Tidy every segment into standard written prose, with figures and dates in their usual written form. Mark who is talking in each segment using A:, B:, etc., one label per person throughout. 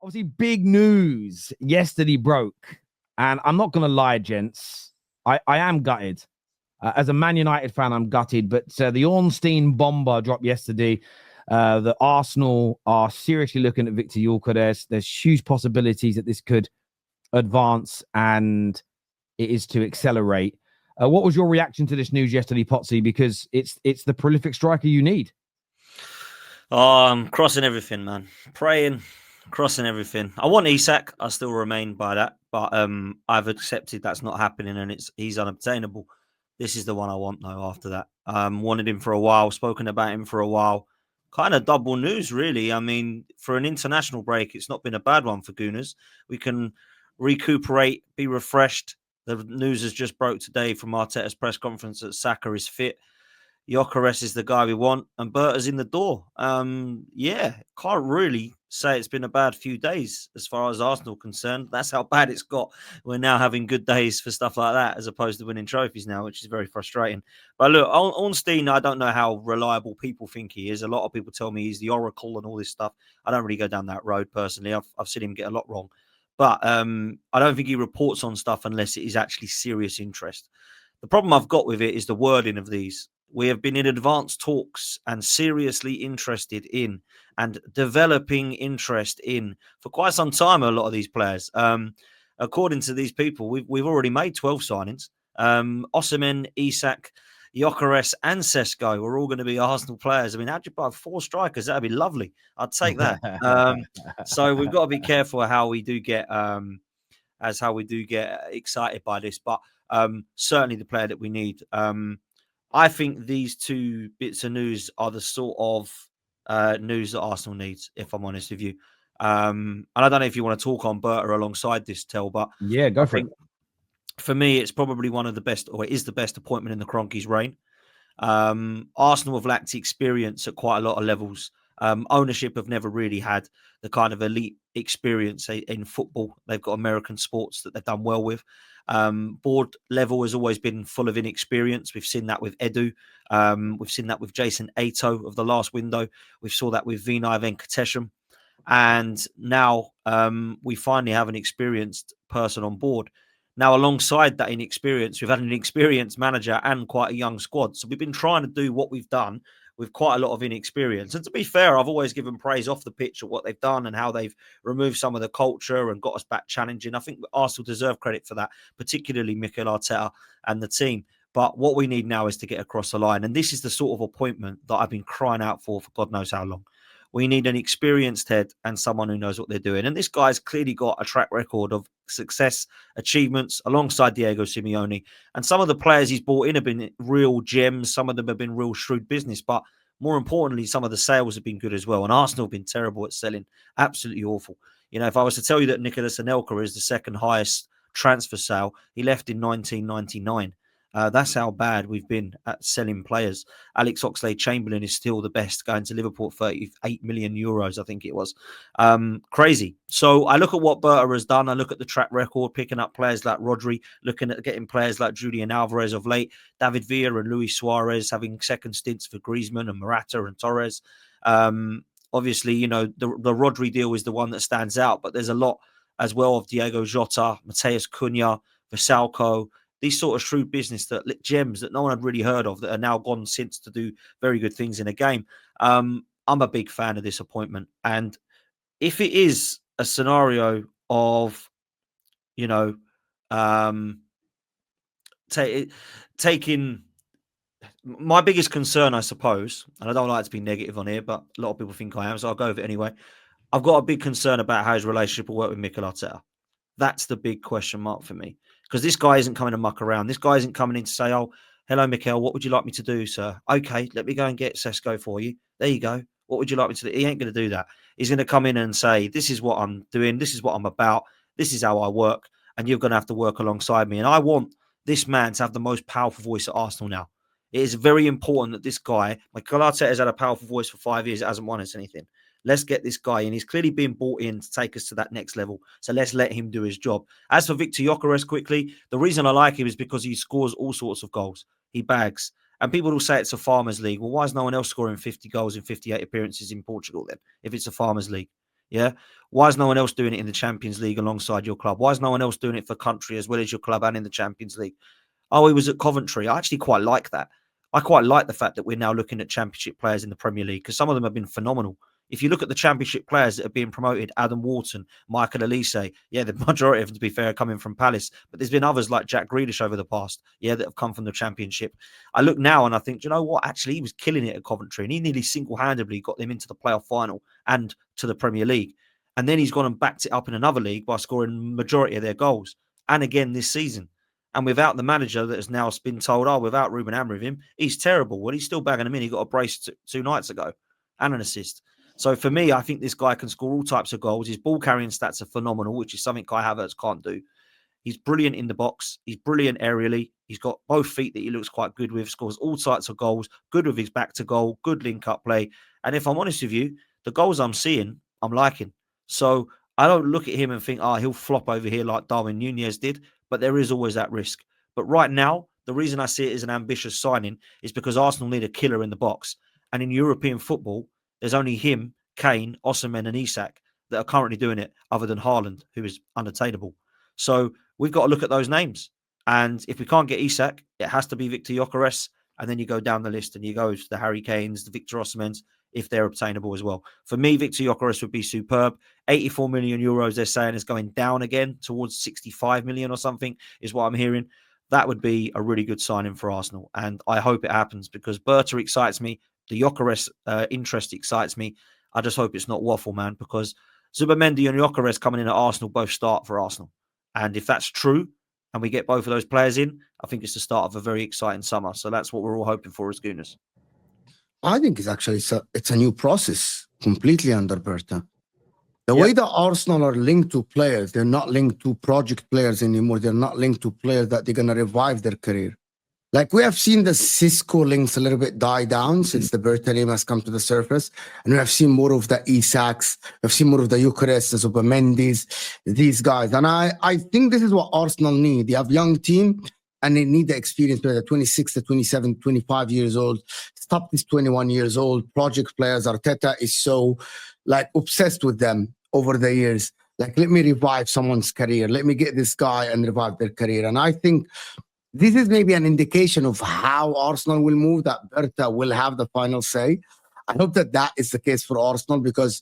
A: Obviously, big news yesterday broke. And I'm not going to lie, gents. I am gutted. As a Man United fan, I'm gutted. But the Ornstein bomber dropped yesterday. The Arsenal are seriously looking at Viktor Gyokeres. There's huge possibilities that this could advance and it is to accelerate. What was your reaction to this news yesterday, Potsy? Because it's the prolific striker you need.
B: Oh, I'm crossing everything, man. Praying, crossing everything. I want Isak. I still remain by that, but I've accepted that's not happening, and he's unobtainable. This is the one I want though. After that, wanted him for a while, spoken about him for a while. Kind of double news, really. I mean, for an international break, it's not been a bad one for Gooners. We can recuperate, be refreshed. The news has just broke today from Arteta's press conference that Saka is fit. Gyökeres is the guy we want, and Berta's in the door. Yeah, can't really say it's been a bad few days as far as Arsenal concerned. That's how bad it's got. We're now having good days for stuff like that as opposed to winning trophies now, which is very frustrating. But look, Ornstein, I don't know how reliable people think he is. A lot of people tell me he's the oracle and all this stuff. I don't really go down that road personally. I've seen him get a lot wrong. But I don't think he reports on stuff unless it is actually serious interest. The problem I've got with it is the wording of these. We have been in advanced talks and seriously interested in and developing interest in for quite some time. A lot of these players, according to these people, we've already made 12 signings. Osimhen, Isak, Gyökeres, and Sesko are all going to be Arsenal players. I mean, how'd you buy 4 strikers? That'd be lovely. I'd take that. So we've got to be careful how we do get excited by this, but certainly the player that we need. I think these two bits of news are the sort of news that Arsenal needs, if I'm honest with you. And I don't know if you want to talk on Berta alongside this, Tel, but
A: Yeah,
B: I
A: go for it.
B: think for me, it's probably one of the best, or it is the best appointment in the Kroenke's reign. Arsenal have lacked experience at quite a lot of levels. Ownership have never really had the kind of elite experience in football. They've got American sports that they've done well with. Board level has always been full of inexperience. We've seen that with Edu. We've seen that with Jason Ato of the last window. We saw that with Vinay Venkatesham. And now we finally have an experienced person on board. Now, alongside that inexperience, we've had an experienced manager and quite a young squad. So we've been trying to do what we've done with quite a lot of inexperience. And to be fair, I've always given praise off the pitch of what they've done and how they've removed some of the culture and got us back challenging. I think Arsenal deserve credit for that, particularly Mikel Arteta and the team. But what we need now is to get across the line. And this is the sort of appointment that I've been crying out for God knows how long. We need an experienced head and someone who knows what they're doing. And this guy's clearly got a track record of success, achievements alongside Diego Simeone. And some of the players he's brought in have been real gems. Some of them have been real shrewd business. But more importantly, some of the sales have been good as well. And Arsenal have been terrible at selling. Absolutely awful. You know, if I was to tell you that Nicolas Anelka is the second highest transfer sale, he left in 1999. That's how bad we've been at selling players. Alex Oxlade-Chamberlain is still the best, going to Liverpool, 38 million euros, I think it was. Crazy. So I look at what Berta has done. I look at the track record, picking up players like Rodri, looking at getting players like Julian Alvarez of late, David Villa and Luis Suarez having second stints for Griezmann and Morata and Torres. Obviously, you know, the Rodri deal is the one that stands out, but there's a lot as well of Diego Jota, Mateus Cunha, Vasalco, these sort of shrewd business that gems that no one had really heard of that are now gone since to do very good things in a game. I'm a big fan of this appointment. And if it is a scenario of, you know, taking my biggest concern, I suppose, and I don't like to be negative on here, but a lot of people think I am, so I'll go with it anyway. I've got a big concern about how his relationship will work with Mikel Arteta. That's the big question mark for me. Because this guy isn't coming to muck around. This guy isn't coming in to say, oh, hello, Mikel, what would you like me to do, sir? Okay, let me go and get Sesko for you. There you go. What would you like me to do? He ain't going to do that. He's going to come in and say, this is what I'm doing. This is what I'm about. This is how I work. And you're going to have to work alongside me. And I want this man to have the most powerful voice at Arsenal now. It is very important that this guy, Mikel Arteta has had a powerful voice for 5 years. It hasn't won us anything. Let's get this guy in. He's clearly being brought in to take us to that next level. So let's let him do his job. As for Viktor Gyokeres, quickly, the reason I like him is because he scores all sorts of goals. He bags. And people will say it's a farmers league. Well, why is no one else scoring 50 goals in 58 appearances in Portugal then, if it's a farmers league? Yeah. Why is no one else doing it in the Champions League alongside your club? Why is no one else doing it for country as well as your club and in the Champions League? Oh, he was at Coventry. I actually quite like that. I quite like the fact that we're now looking at Championship players in the Premier League because some of them have been phenomenal. If you look at the Championship players that are being promoted, Adam Wharton, Michael Elise, yeah, the majority of them, to be fair, are coming from Palace. But there's been others like Jack Grealish over the past, yeah, that have come from the Championship. I look now and I think, do you know what? Actually, he was killing it at Coventry and he nearly single-handedly got them into the playoff final and to the Premier League. And then he's gone and backed it up in another league by scoring majority of their goals. And again this season. And without the manager that has now been told, oh, without Ruben Amorim, he's terrible. Well, he's still bagging him in. He got a brace two nights ago and an assist. So for me, I think this guy can score all types of goals. His ball carrying stats are phenomenal, which is something Kai Havertz can't do. He's brilliant in the box. He's brilliant aerially. He's got both feet that he looks quite good with, scores all types of goals, good with his back to goal, good link-up play. And if I'm honest with you, the goals I'm seeing, I'm liking. So I don't look at him and think, oh, he'll flop over here like Darwin Nunez did. But there is always that risk. But right now, the reason I see it as an ambitious signing is because Arsenal need a killer in the box. And in European football, there's only him, Kane, Osimhen and Isak that are currently doing it other than Haaland, who is unattainable. So we've got to look at those names. And if we can't get Isak, it has to be Viktor Gyokeres. And then you go down the list and you go to the Harry Kanes, the Victor Osimhens, if they're obtainable as well. For me, Viktor Gyokeres would be superb. 84 million euros, they're saying, is going down again towards 65 million or something, is what I'm hearing. That would be a really good signing for Arsenal. And I hope it happens because Berta excites me. The Gyökeres interest excites me. I just hope it's not waffle, man, because Zubamendi and Gyökeres coming in at Arsenal both start for Arsenal. And if that's true, and we get both of those players in, I think it's the start of a very exciting summer. So that's what we're all hoping for as Gooners.
C: I think it's a new process completely under Berta. The way that Arsenal are linked to players, they're not linked to project players anymore. They're not linked to players that they're going to revive their career. Like we have seen the Cisco links a little bit die down since the Berta name has come to the surface. And we have seen more of the Isaks. We've seen more of the Gyökeres, the Zubamendis, these guys. And I think this is what Arsenal need. They have a young team and they need the experience players, 26 to 27, 25 years old. Stop this 21 years old. Project players. Arteta is so like obsessed with them over the years. Like, let me revive someone's career. Let me get this guy and revive their career. And I think this is maybe an indication of how Arsenal will move, that Berta will have the final say. I hope that that is the case for Arsenal because,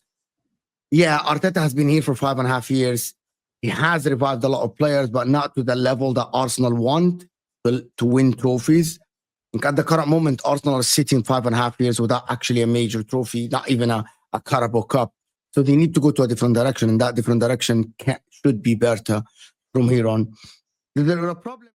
C: yeah, Arteta has been here for 5.5 years. He has revived a lot of players, but not to the level that Arsenal want to win trophies. At the current moment, Arsenal are sitting 5.5 years without actually a major trophy, not even a Carabao Cup. So they need to go to a different direction, and that different direction should be Berta from here on. There are a problem.